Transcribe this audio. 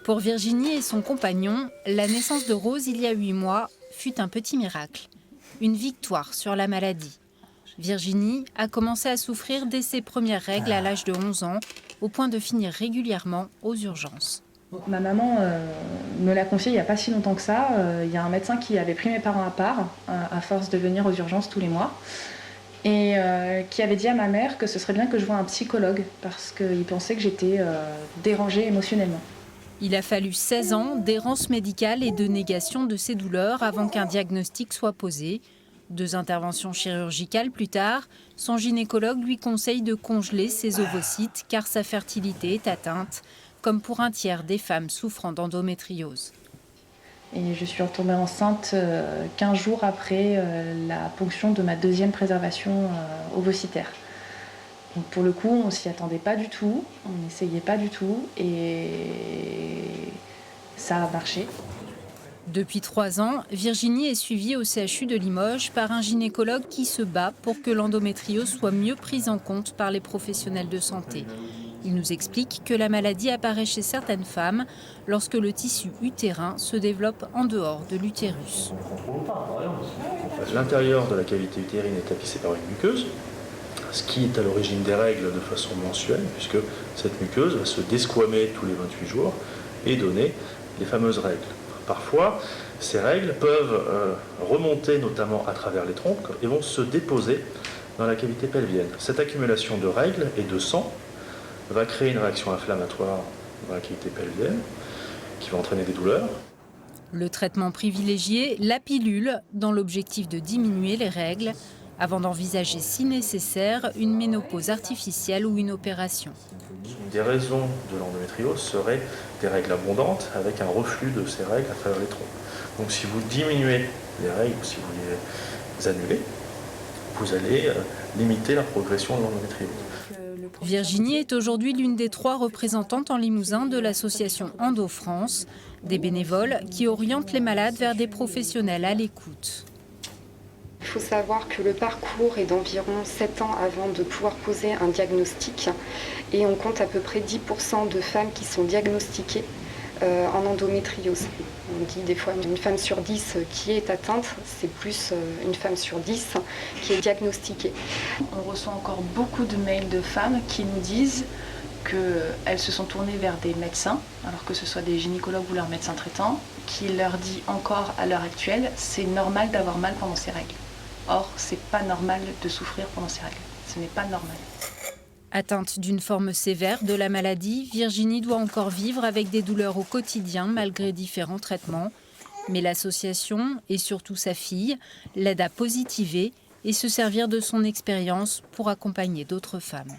Pour Virginie et son compagnon, la naissance de Rose il y a 8 mois fut un petit miracle, une victoire sur la maladie. Virginie a commencé à souffrir dès ses premières règles à l'âge de 11 ans, au point de finir régulièrement aux urgences. Ma maman me l'a confié il n'y a pas si longtemps que ça. Il y a un médecin qui avait pris mes parents à part, à force de venir aux urgences tous les mois, et qui avait dit à ma mère que ce serait bien que je voie un psychologue, parce qu'il pensait que j'étais dérangée émotionnellement. Il a fallu 16 ans d'errance médicale et de négation de ses douleurs avant qu'un diagnostic soit posé. 2 interventions chirurgicales plus tard, son gynécologue lui conseille de congeler ses ovocytes car sa fertilité est atteinte, comme pour un tiers des femmes souffrant d'endométriose. Et je suis retombée enceinte 15 jours après la ponction de ma 2e préservation ovocytaire. Donc pour le coup, on ne s'y attendait pas du tout, on n'essayait pas du tout, et ça a marché. Depuis 3 ans, Virginie est suivie au CHU de Limoges par un gynécologue qui se bat pour que l'endométriose soit mieux prise en compte par les professionnels de santé. Il nous explique que la maladie apparaît chez certaines femmes lorsque le tissu utérin se développe en dehors de l'utérus. L'intérieur de la cavité utérine est tapissé par une muqueuse, ce qui est à l'origine des règles de façon mensuelle, puisque cette muqueuse va se desquamer tous les 28 jours et donner les fameuses règles. Parfois, ces règles peuvent remonter notamment à travers les trompes et vont se déposer dans la cavité pelvienne. Cette accumulation de règles et de sang va créer une réaction inflammatoire dans la cavité pelvienne qui va entraîner des douleurs. Le traitement privilégié, la pilule, dans l'objectif de diminuer les règles, avant d'envisager si nécessaire une ménopause artificielle ou une opération. Une des raisons de l'endométriose serait des règles abondantes avec un reflux de ces règles à travers les trompes. Donc si vous diminuez les règles ou si vous les annulez, vous allez limiter la progression de l'endométriose. Virginie est aujourd'hui l'une des 3 représentantes en Limousin de l'association Endo France, des bénévoles qui orientent les malades vers des professionnels à l'écoute. Il faut savoir que le parcours est d'environ 7 ans avant de pouvoir poser un diagnostic, et on compte à peu près 10% de femmes qui sont diagnostiquées en endométriose. On dit des fois une femme sur 10 qui est atteinte, c'est plus une femme sur 10 qui est diagnostiquée. On reçoit encore beaucoup de mails de femmes qui nous disent qu'elles se sont tournées vers des médecins, alors que ce soit des gynécologues ou leurs médecins traitants, qui leur dit encore à l'heure actuelle, c'est normal d'avoir mal pendant ses règles. Or, c'est pas normal de souffrir pendant ses règles. Ce n'est pas normal. Atteinte d'une forme sévère de la maladie, Virginie doit encore vivre avec des douleurs au quotidien malgré différents traitements. Mais l'association, et surtout sa fille, l'aide à positiver et se servir de son expérience pour accompagner d'autres femmes.